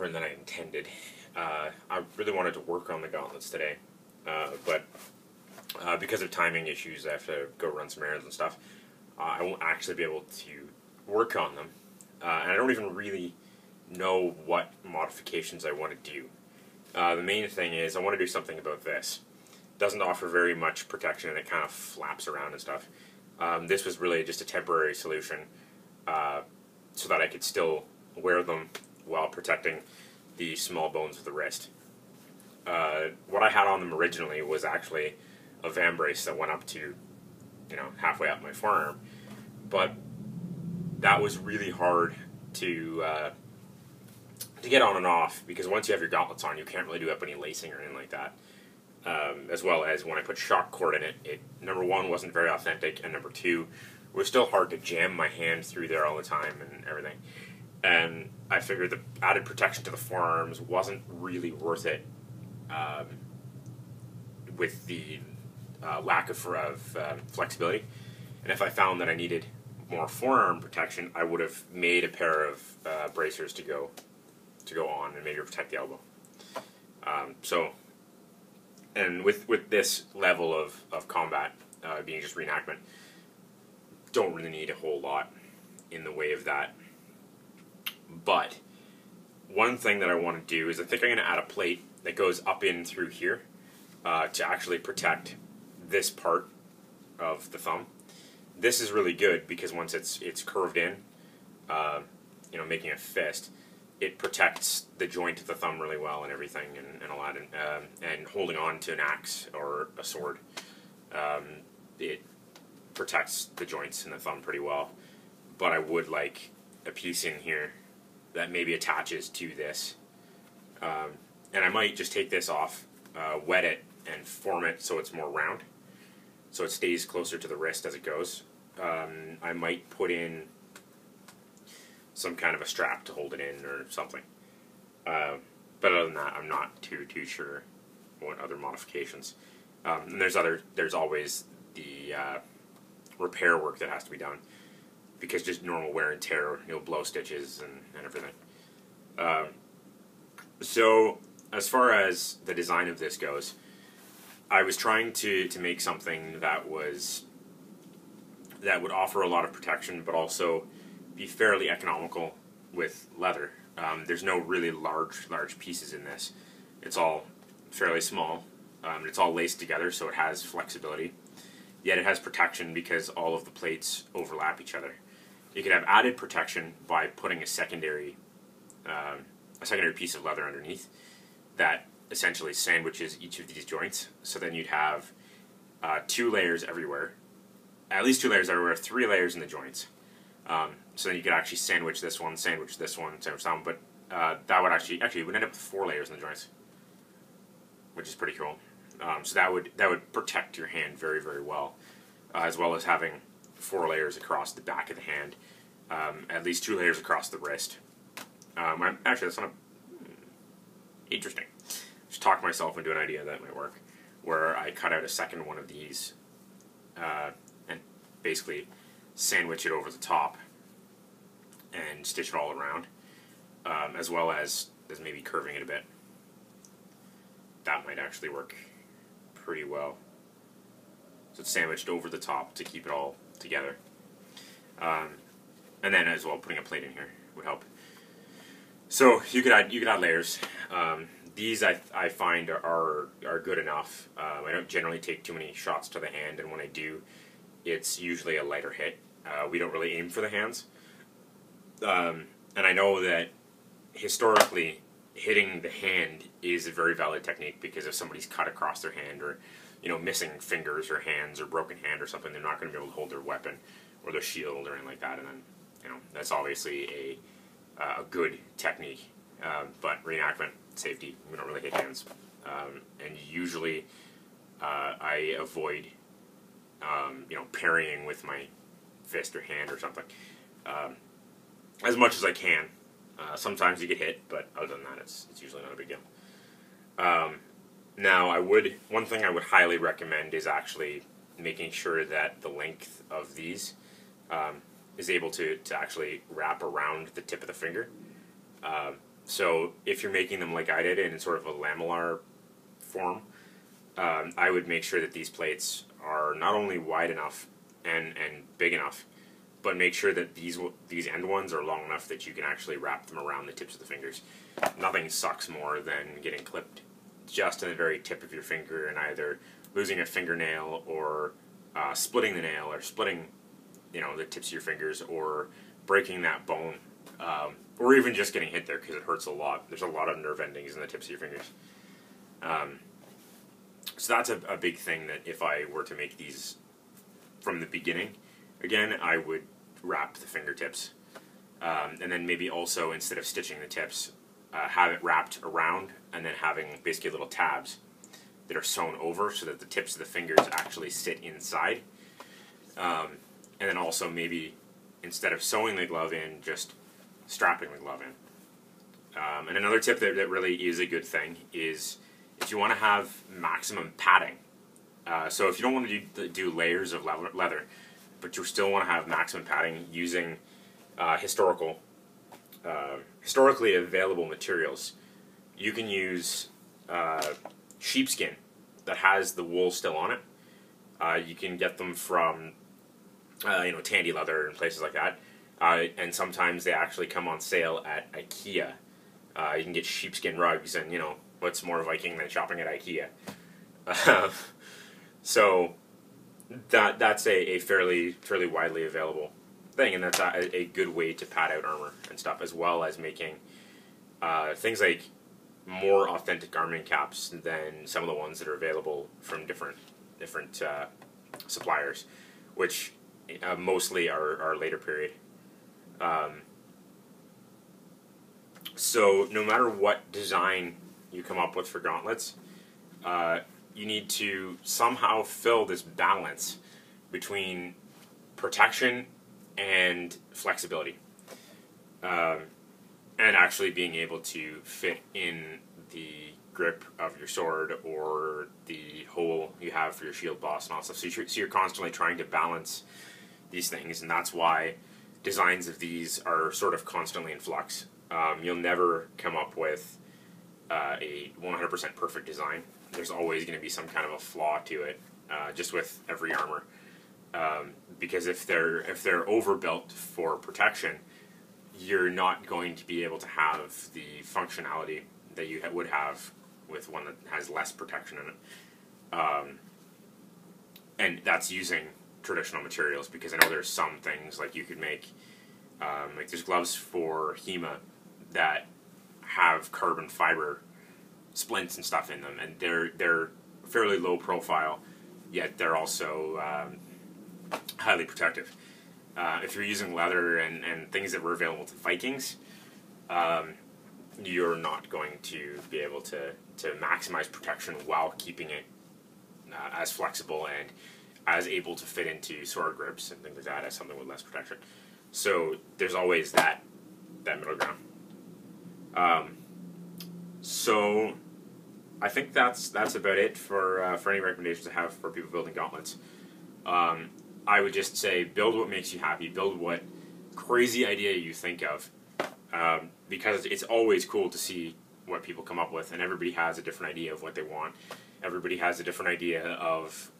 longer than I intended. I really wanted to work on the gauntlets today, but because of timing issues, I have to go run some errands and stuff. I won't actually be able to work on them, and I don't even really know what modifications I want to do. The main thing is I want to do something about this. It doesn't offer very much protection, and it kind of flaps around and stuff. This was really just a temporary solution so that I could still wear them while protecting the small bones of the wrist. What I had on them originally was actually a vambrace that went up to, halfway up my forearm, but that was really hard to get on and off, because once you have your gauntlets on, you can't really do up any lacing or anything like that. As well as when I put shock cord in it, number one, wasn't very authentic, and number two, it was still hard to jam my hand through there all the time and everything. And I figured the added protection to the forearms wasn't really worth it with the lack of flexibility. And if I found that I needed more forearm protection, I would have made a pair of bracers to go on and maybe protect the elbow. And with this level of combat being just reenactment, don't really need a whole lot in the way of that. But one thing that I want to do is I think I'm going to add a plate that goes up in through here to actually protect this part of the thumb. This is really good because once it's curved in, making a fist, it protects the joint of the thumb really well and everything, and a lot. And holding on to an axe or a sword, it protects the joints in the thumb pretty well. But I would like a piece in here that maybe attaches to this, and I might just take this off, wet it, and form it so it's more round, so it stays closer to the wrist as it goes. I might put in some kind of a strap to hold it in or something. But other than that, I'm not too sure what other modifications. And there's always the repair work that has to be done, because just normal wear and tear, you'll blow stitches and everything. So as far as the design of this goes, I was trying to make something that would offer a lot of protection, but also be fairly economical with leather. There's no really large pieces in this. It's all fairly small. It's all laced together, so it has flexibility. Yet it has protection because all of the plates overlap each other. You could have added protection by putting a secondary piece of leather underneath that essentially sandwiches each of these joints. So then you'd have 2 layers everywhere, at least 2 layers everywhere, 3 layers in the joints. So then you could actually sandwich this one, sandwich this one, sandwich that one, but that would actually it would end up with 4 layers in the joints, which is pretty cool. So that would protect your hand very, very well, as well as having 4 layers across the back of the hand, at least 2 layers across the wrist. Actually, that's not interesting. Just talk myself into an idea that might work, where I cut out a second one of these and basically sandwich it over the top and stitch it all around, as well as maybe curving it a bit. That might actually work pretty well. So it's sandwiched over the top to keep it all together. And then as well, putting a plate in here would help. So you could add layers. These I find are good enough. I don't generally take too many shots to the hand, and when I do, it's usually a lighter hit. We don't really aim for the hands. And I know that historically, hitting the hand is a very valid technique, because if somebody's cut across their hand, or missing fingers or hands or broken hand or something, they're not going to be able to hold their weapon or their shield or anything like that. And then that's obviously a good technique. But reenactment safety, we don't really hit hands, and usually I avoid parrying with my fist or hand or something as much as I can. Sometimes you get hit, but other than that, it's usually not a big deal. Now, one thing I would highly recommend is actually making sure that the length of these is able to actually wrap around the tip of the finger. So if you're making them like I did in sort of a lamellar form, I would make sure that these plates are not only wide enough and big enough, but make sure that these end ones are long enough that you can actually wrap them around the tips of the fingers. Nothing sucks more than getting clipped just in the very tip of your finger and either losing a fingernail or splitting the nail or splitting, you know, the tips of your fingers or breaking that bone, or even just getting hit there because it hurts a lot. There's a lot of nerve endings in the tips of your fingers. So that's a big thing that if I were to make these from the beginning, again, I would wrap the fingertips. And then maybe also, instead of stitching the tips, have it wrapped around and then having basically little tabs that are sewn over so that the tips of the fingers actually sit inside. And then also maybe, instead of sewing the glove in, just strapping the glove in. And another tip that really is a good thing is if you want to have maximum padding. So if you don't want to do layers of leather, but you still want to have maximum padding using historically available materials, you can use sheepskin that has the wool still on it. You can get them from Tandy Leather and places like that, and sometimes they actually come on sale at IKEA. You can get sheepskin rugs, and what's more Viking than shopping at IKEA? So that's a fairly widely available thing, and that's a good way to pad out armor and stuff, as well as making things like more authentic garment caps than some of the ones that are available from different suppliers, which mostly are later period. So no matter what design you come up with for gauntlets, you need to somehow fill this balance between protection and flexibility, and actually being able to fit in the grip of your sword or the hole you have for your shield boss and all that stuff. So you're constantly trying to balance these things, and that's why designs of these are sort of constantly in flux. You'll never come up with a 100% perfect design. There's always going to be some kind of a flaw to it, just with every armor. Because if they're overbuilt for protection, you're not going to be able to have the functionality that you would have with one that has less protection in it. And that's using traditional materials, because I know there's some things like you could make, like there's gloves for HEMA that have carbon fiber splints and stuff in them, and they're fairly low profile, yet they're also highly protective. If you're using leather and things that were available to Vikings, you're not going to be able to maximize protection while keeping it as flexible and as able to fit into sword grips and things like that as something with less protection. So there's always that middle ground. So I think that's about it for any recommendations I have for people building gauntlets. I would just say build what makes you happy, build what crazy idea you think of, because it's always cool to see what people come up with, and everybody has a different idea of what they want. Everybody has a different idea of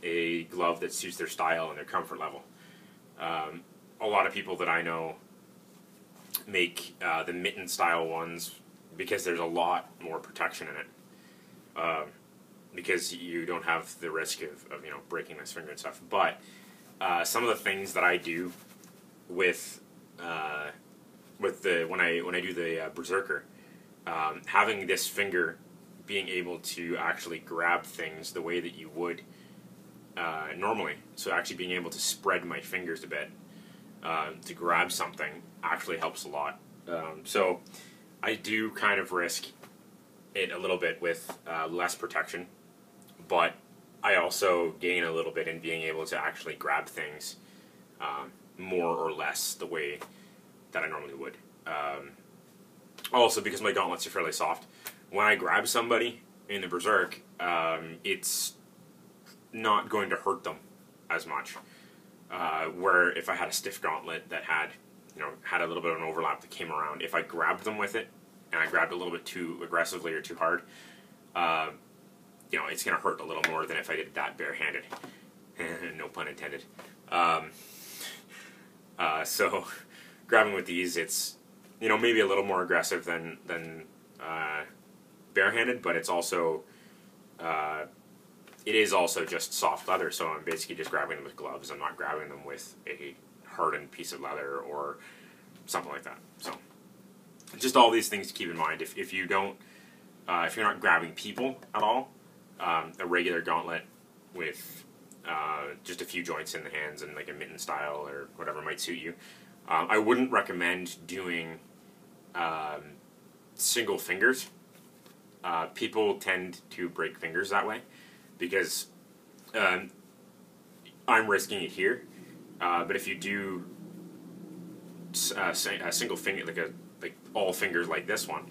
a glove that suits their style and their comfort level. A lot of people that I know make the mitten style ones because there's a lot more protection in it, because you don't have the risk of breaking this finger and stuff. But some of the things that I do with the when I do the Berserker, having this finger being able to actually grab things the way that you would normally, so actually being able to spread my fingers a bit to grab something actually helps a lot. So I do kind of risk it a little bit with less protection, but I also gain a little bit in being able to actually grab things more or less the way that I normally would. Also, because my gauntlets are fairly soft, when I grab somebody in the Berserk, it's not going to hurt them as much. Where if I had a stiff gauntlet that had had a little bit of an overlap that came around, if I grabbed them with it, and I grabbed a little bit too aggressively or too hard, it's going to hurt a little more than if I did that barehanded. No pun intended. So grabbing with these, it's maybe a little more aggressive than barehanded, but it's also it is also just soft leather. So I'm basically just grabbing them with gloves. I'm not grabbing them with a hardened piece of leather or something like that. So just all these things to keep in mind. If you don't, if you're not grabbing people at all, a regular gauntlet with just a few joints in the hands and like a mitten style or whatever might suit you. I wouldn't recommend doing single fingers. People tend to break fingers that way because I'm risking it here. But if you do a single finger, like all fingers like this one,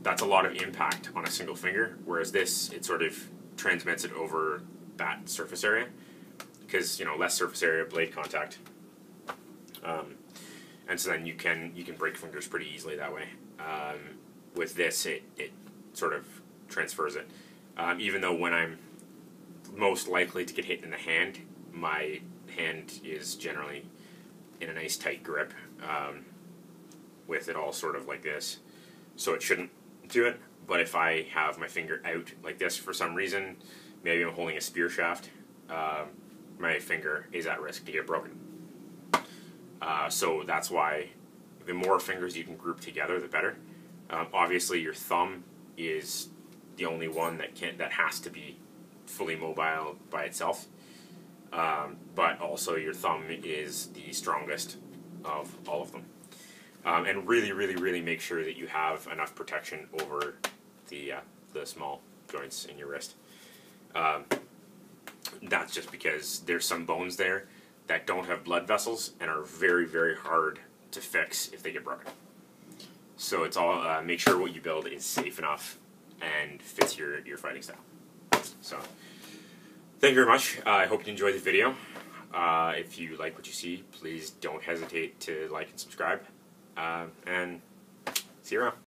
that's a lot of impact on a single finger. Whereas this, it sort of transmits it over that surface area because less surface area, blade contact, and so then you can break fingers pretty easily that way. With this, it sort of transfers it. Even though when I'm most likely to get hit in the hand, my hand is generally in a nice tight grip with it all sort of like this, so it shouldn't do it. But if I have my finger out like this for some reason, maybe I'm holding a spear shaft, my finger is at risk to get broken. So that's why the more fingers you can group together, the better. Obviously, your thumb is the only one that has to be fully mobile by itself. But also, your thumb is the strongest of all of them. And really, really, really make sure that you have enough protection over the small joints in your wrist. That's just because there's some bones there that don't have blood vessels and are very, very hard to fix if they get broken. So it's all make sure what you build is safe enough and fits your fighting style. So thank you very much. I hope you enjoyed the video. If you like what you see, please don't hesitate to like and subscribe. And see you around.